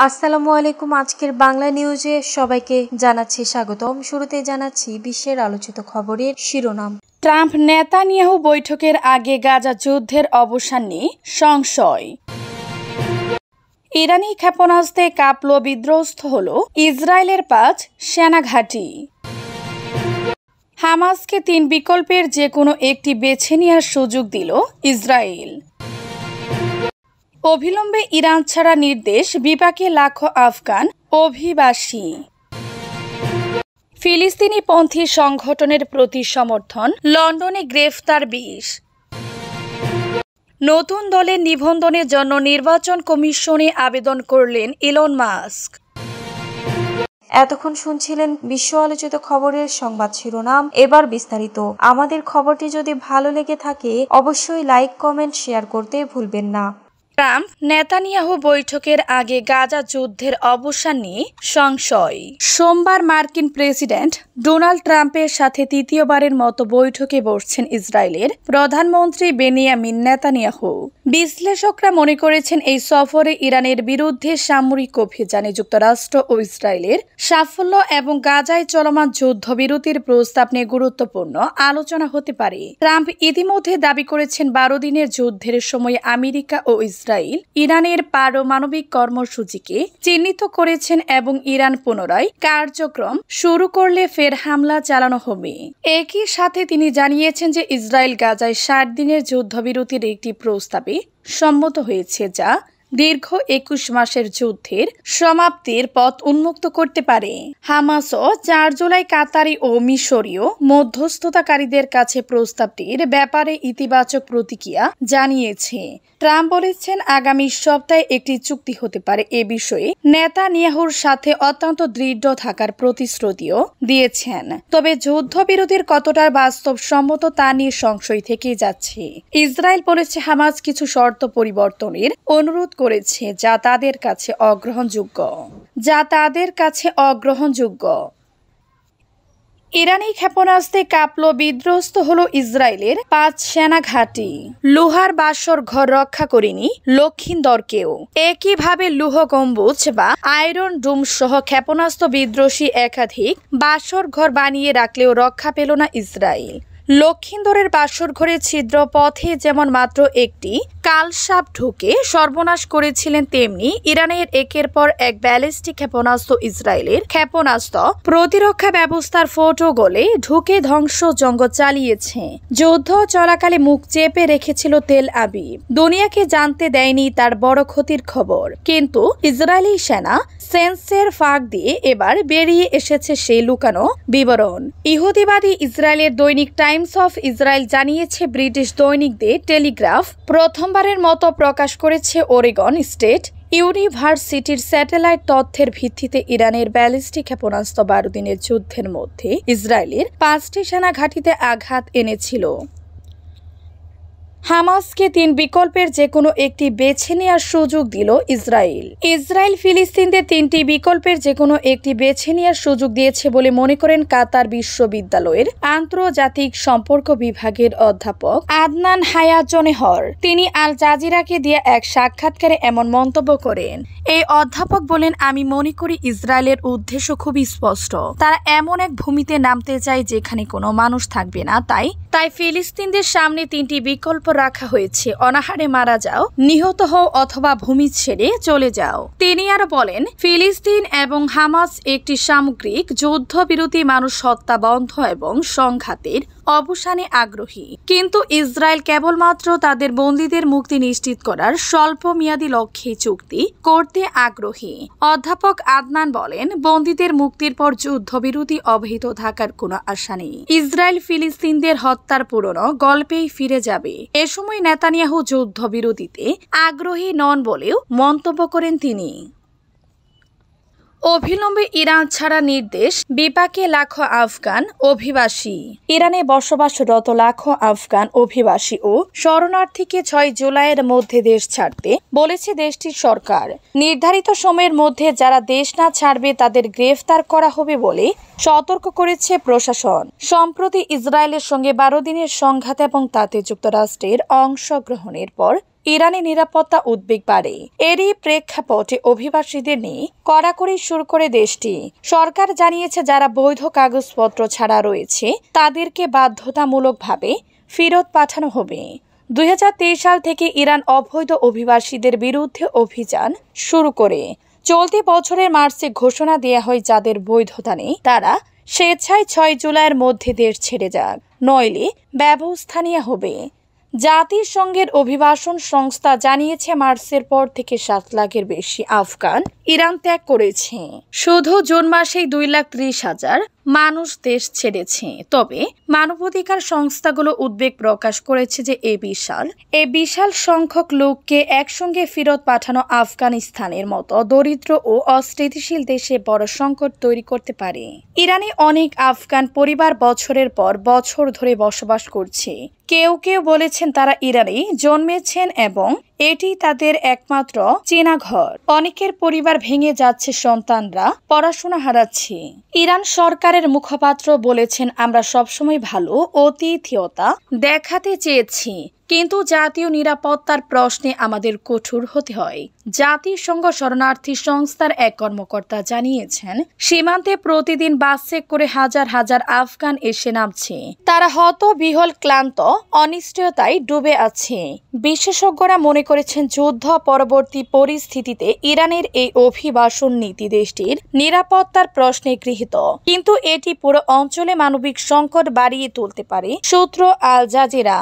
আসসালামু আলাইকুম। আজকের বাংলা নিউজে সবাইকে জানাচ্ছি স্বাগতম। শুরুতে জানাচ্ছি বিশ্বের আলোচিত খবরের শিরোনাম। ট্রাম্প নেতানিয়াহু বৈঠকের আগে গাজা যুদ্ধের অবসান নিয়ে সংশয়। ইরানি ক্ষেপণাস্ত্রে কাঁপল, বিধ্বস্ত হল ইসরায়েলের 5 সেনাঘাঁটি। হামাসকে 3 বিকল্পের যে কোনো একটি বেছে নেওয়ার সুযোগ দিল ইসরায়েল। অবিলম্বে ইরান ছাড়া নির্দেশ, বিপাকে লাখো আফগান অভিবাসী। ফিলিস্তিনিপন্থী সংগঠনের প্রতি সমর্থন, লন্ডনে গ্রেফতার 20। নতুন দলের নিবন্ধনের জন্য নির্বাচন কমিশনে আবেদন করলেন ইলন মাস্ক। এতক্ষণ শুনছিলেন বিশ্ব আলোচিত খবরের সংবাদ শিরোনাম। এবার বিস্তারিত। আমাদের খবরটি যদি ভালো লেগে থাকে অবশ্যই লাইক, কমেন্ট, শেয়ার করতে ভুলবেন না। ট্রাম্প নেতানিয়াহু বৈঠকের আগে গাজা যুদ্ধের অবসান নিয়ে সংশয়। সোমবার মার্কিন প্রেসিডেন্ট ডোনাল্ড ট্রাম্পের সাথে তৃতীয়বারের মতো বৈঠকে বসছেন ইসরায়েলের প্রধানমন্ত্রী বেনিয়ামিন নেতানিয়াহু। বিশ্লেষকরা মনে করেছেন এই সফরে ইরানের বিরুদ্ধে সামরিক অভিযানে যুক্তরাষ্ট্র ও ইসরায়েলের সাফল্য এবং গাজায় চলমান যুদ্ধবিরতির প্রস্তাব নিয়ে গুরুত্বপূর্ণ আলোচনা হতে পারে। ট্রাম্প ইতিমধ্যে দাবি করেছেন 12 দিনের যুদ্ধের সময় আমেরিকা ও ইসরায়েল ইরানের পারমাণবিক কর্মসূচিকে চিহ্নিত করেছেন এবং ইরান পুনরায় কার্যক্রম শুরু করলে ফের হামলা চালানো হবে। একই সাথে তিনি জানিয়েছেন যে ইসরায়েল গাজায় 60 দিনের যুদ্ধবিরতির একটি প্রস্তাবে সম্মত হয়েছে, যা দীর্ঘ 21 মাসের যুদ্ধের সমাপ্তির পথ উন্মুক্ত করতে পারে। হামাসও 4 জুলাই কাতারি ও মিশরীয় মধ্যস্থতাকারীদের কাছে প্রস্তাবটির ব্যাপারে ইতিবাচক প্রতিক্রিয়া জানিয়েছে। ট্রাম্প বলেছেন আগামী সপ্তাহে একটি চুক্তি হতে পারে। এ বিষয়ে নেতানিয়াহুর সাথে অত্যন্ত দৃঢ় থাকার প্রতিশ্রুতিও দিয়েছেন। তবে যুদ্ধবিরতির কতটা বাস্তবসম্মত তা নিয়ে সংশয় থেকেই যাচ্ছে। ইসরায়েল বলেছে হামাস কিছু শর্ত পরিবর্তনের অনুরোধ করেছে, যা তাদের কাছে অগ্রহণযোগ্য। ইরানি ক্ষেপণাস্ত্রে কাঁপল, বিধ্বস্ত হল ইসরায়েলের 5 সেনাঘাঁটি। লোহার বাসর ঘর রক্ষা করেনি লক্ষিন্দরকেও। একইভাবে লৌহ গম্বুজ বা আয়রন ডোম সহ ক্ষেপণাস্ত্র বিধ্বংসী একাধিক বাসর ঘর বানিয়ে রাখলেও রক্ষা পেল না ইসরায়েল। লক্ষিন্দরের বাসর ঘরে ছিদ্র পথে যেমন মাত্র একটি কালসাপ ঢুকে সর্বনাশ করেছিলেন, তেমনি ইরানের একের পর এক ব্যালিস্টিক ক্ষেপণাস্ত্র ইসরায়েলের ক্ষেপণাস্ত্র প্রতিরক্ষা ব্যবস্থার ফটো গলে ঢুকে ধ্বংসযজ্ঞ চালিয়েছে। যুদ্ধ চলাকালে মুখ চেপে রেখেছিল তেল আবিব। দুনিয়াকে জানতে দেয়নি তার বড় ক্ষতির খবর। কিন্তু ইসরায়েলি সেনা সেন্সের ফাঁক দিয়ে এবার বেরিয়ে এসেছে সেই লুকানো বিবরণ। ইহুদিবাদী ইসরায়েলের দৈনিক টাইমস অফ ইসরায়েল জানিয়েছে, ব্রিটিশ দৈনিক দ্য টেলিগ্রাফ প্রথমবারের মতো প্রকাশ করেছে ওরেগন স্টেট ইউনিভার্সিটির স্যাটেলাইট তথ্যের ভিত্তিতে ইরানের ব্যালিস্টিক ক্ষেপণাস্ত্র 12 দিনের যুদ্ধের মধ্যে ইসরায়েলের 5টি সেনা ঘাঁটিতে আঘাত এনেছিল। হামাসকে 3 বিকল্পের যে কোনো একটি বেছে নেওয়ার সুযোগ দিল ইসরায়েল। ইসরায়েল ফিলিস্তিনদের 3টি বিকল্পের যে কোনো একটি বেছে নেওয়ার সুযোগ দিয়েছে বলে মনে করেন কাতার বিশ্ববিদ্যালয়ের আন্তর্জাতিক সম্পর্ক বিভাগের অধ্যাপক আদনান হায়াজনেহর। তিনি আল জাজিরাকে দিয়ে এক সাক্ষাৎকারে এমন মন্তব্য করেন। এই অধ্যাপক বলেন, আমি মনে করি ইসরায়েলের উদ্দেশ্য খুবই স্পষ্ট। তারা এমন এক ভূমিতে নামতে চায় যেখানে কোনো মানুষ থাকবে না। তাই ফিলিস্তিনদের সামনে 3টি বিকল্প রাখা হয়েছে: অনাহারে মারা যাও, নিহত হও অথবা ভূমি ছেড়ে চলে যাও। তিনি আরো বলেন, ফিলিস্তিন এবং হামাস একটি সামগ্রিক যুদ্ধবিরতি, মানুষ হত্যা বন্ধ এবং সংঘাতের অবসানে আগ্রহী, কিন্তু ইসরায়েল কেবলমাত্র তাদের বন্দীদের মুক্তি নিশ্চিত করার স্বল্প মেয়াদী লক্ষ্যে চুক্তি করতে আগ্রহী। অধ্যাপক আদনান বলেন, বন্দীদের মুক্তির পর যুদ্ধবিরতি অব্যাহত থাকার কোনো আশা নেই। ইসরায়েল ফিলিস্তিনদের হত্যার পুরনো গল্পেই ফিরে যাবে। এ সময় নেতানিয়াহু যুদ্ধবিরতিতে আগ্রহী নন বলেও মন্তব্য করেন তিনি। অবিলম্বে ইরান ছাড়া নির্দেশ, বিপাকে লাখো আফগান অভিবাসী। ইরানে বসবাসরত লাখো আফগান অভিবাসী ও শরণার্থীকে 6 জুলাইয়ের মধ্যে দেশ ছাড়তে বলেছে দেশটির সরকার। নির্ধারিত সময়ের মধ্যে যারা দেশ না ছাড়বে তাদের গ্রেফতার করা হবে বলে সতর্ক করেছে প্রশাসন। সম্প্রতি ইসরায়েলের সঙ্গে 12 দিনের সংঘাত এবং তাতে যুক্তরাষ্ট্রের অংশগ্রহণের পর ইরানি নিরাপত্তা উদ্বেগ বাড়ে। এরই প্রেক্ষাপটে অভিবাসীদের নিয়ে কড়াকড়ি শুরু করে দেশটি। সরকার জানিয়েছে যারা বৈধ কাগজপত্র ছাড়া রয়েছে তাদেরকে বাধ্যতামূলকভাবে ফেরত পাঠানো হবে। 2023 সাল থেকে ইরান অবৈধ অভিবাসীদের বিরুদ্ধে অভিযান শুরু করে চলতি বছরের মার্চে ঘোষণা দেয়া হয় যাদের বৈধতা নেই তারা স্বেচ্ছায় 6 জুলাইয়ের মধ্যে দেশ ছেড়ে যাক, নইলে ব্যবস্থা নেওয়া হবে। জাতিসংঘের অভিবাসন সংস্থা জানিয়েছে মার্চের পর থেকে 7 লাখের বেশি আফগান ইরান ত্যাগ করেছে। শুধু জুন মাসেই 2,30,000 মানুষ দেশ ছেড়েছে। তবে মানবাধিকার সংস্থাগুলো উদ্বেগ প্রকাশ করেছে যে এই বিশাল সংখ্যক লোককে একসঙ্গে ফেরত পাঠানো আফগানিস্তানের মতো দরিদ্র ও অস্থিতিশীল দেশে বড় সংকট তৈরি করতে পারে। ইরানে অনেক আফগান পরিবার বছরের পর বছর ধরে বসবাস করছে। কেউ কেউ বলেছেন তারা ইরানে জন্মেছেন এবং এটি তাদের একমাত্র চেনা ঘর। অনেকের পরিবার ভেঙে যাচ্ছে, সন্তানরা পড়াশোনা হারাচ্ছে। ইরান সরকারের মুখপাত্র বলেছেন, আমরা সবসময় ভালো আতিথেয়তা দেখাতে চেয়েছি, কিন্তু জাতীয় নিরাপত্তার প্রশ্নে আমাদের কঠোর হতে হয়। জাতিসংঘ শরণার্থী সংস্থার এক কর্মকর্তা জানিয়েছেন, সীমান্তে প্রতিদিন বাস চেক করে হাজার হাজার আফগান এসে নামছে। তারা হতবিহ্বল, ক্লান্ত, অনিশ্চয়তায় ডুবে আছে। বিশেষজ্ঞরা মনে করেছেন যুদ্ধ পরবর্তী পরিস্থিতিতে ইরানের এই অভিবাসন নীতি দেশটির নিরাপত্তার প্রশ্নে গৃহীত, কিন্তু এটি পুরো অঞ্চলে মানবিক সংকট বাড়িয়ে তুলতে পারে। সূত্র আল জাজিরা।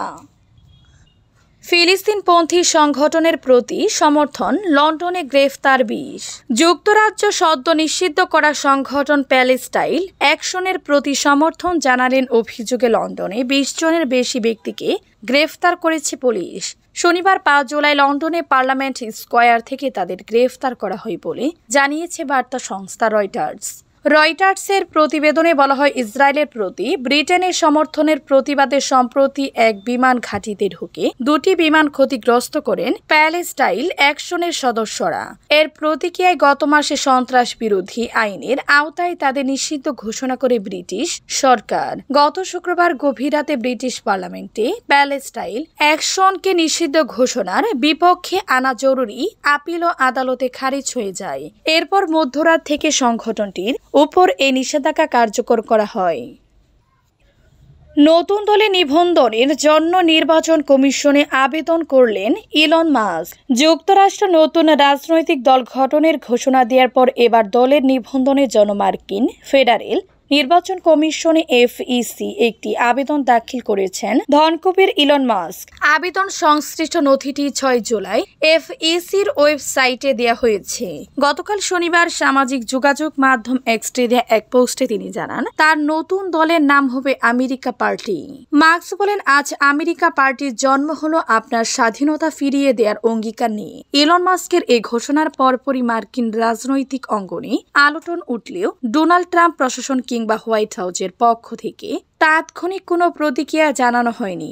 ফিলিস্তিনপন্থী সংগঠনের প্রতি সমর্থন, লন্ডনে গ্রেফতার 20। যুক্তরাজ্য সদ্য নিষিদ্ধ করা সংগঠন প্যালেস্টাইন অ্যাকশনের প্রতি সমর্থন জানালেন অভিযোগে লন্ডনে 20 জনের বেশি ব্যক্তিকে গ্রেফতার করেছে পুলিশ। শনিবার 5 জুলাই লন্ডনে পার্লামেন্ট স্কয়ার থেকে তাদের গ্রেফতার করা হয় বলে জানিয়েছে বার্তা সংস্থা রয়টার্সের প্রতিবেদনে বলা হয়, ইসরায়েলের প্রতি ব্রিটেনের সমর্থনের প্রতিবাদে সম্প্রতি এক বিমান ঘাঁটিতে ঢুকে 2টি বিমান ক্ষতিগ্রস্ত করেন প্যালেস্টাইন অ্যাকশনের সদস্যরা। এর প্রতিক্রিয়ায় গত মাসে সন্ত্রাস বিরোধী আইনের আওতায় তাদের নিষিদ্ধ ঘোষণা করে ব্রিটিশ সরকার। গত শুক্রবার গভীর রাতে ব্রিটিশ পার্লামেন্টে প্যালেস্টাইন অ্যাকশনকে নিষিদ্ধ ঘোষণার বিপক্ষে আনা জরুরি আপিলও আদালতে খারিজ হয়ে যায়। এরপর মধ্যরাত থেকে সংগঠনটির উপর এই নিষেধাজ্ঞা কার্যকর করা হয়। নতুন দলে নিবন্ধনের জন্য নির্বাচন কমিশনে আবেদন করলেন ইলন মাস্ক। যুক্তরাষ্ট্র নতুন রাজনৈতিক দল গঠনের ঘোষণা দেওয়ার পর এবার দলের নিবন্ধনের জন্য মার্কিন ফেডারেল নির্বাচন কমিশনে FEC একটি আবেদন দাখিল করেছেন ধনকুবের ইলন মাস্ক। আবেদন সংশ্লিষ্ট নথিটি 6 জুলাই FECর ওয়েবসাইটে দেওয়া হয়েছে। গতকাল শনিবার সামাজিক যোগাযোগ মাধ্যম এক্সে দেয়া এক পোস্টে তিনি জানান, তার নতুন দলের নাম হবে আমেরিকা পার্টি। মাস্ক বলেন, আজ আমেরিকা পার্টির জন্ম হলো আপনার স্বাধীনতা ফিরিয়ে দেওয়ার অঙ্গীকার নিয়ে। ইলন মাস্কের এই ঘোষণার পরপরই মার্কিন রাজনৈতিক অঙ্গনে আলোড়ন উঠলেও ডোনাল্ড ট্রাম্প প্রশাসন কিংবা হোয়াইট হাউসের পক্ষ থেকে তাৎক্ষণিক কোনো প্রতিক্রিয়া জানানো হয়নি।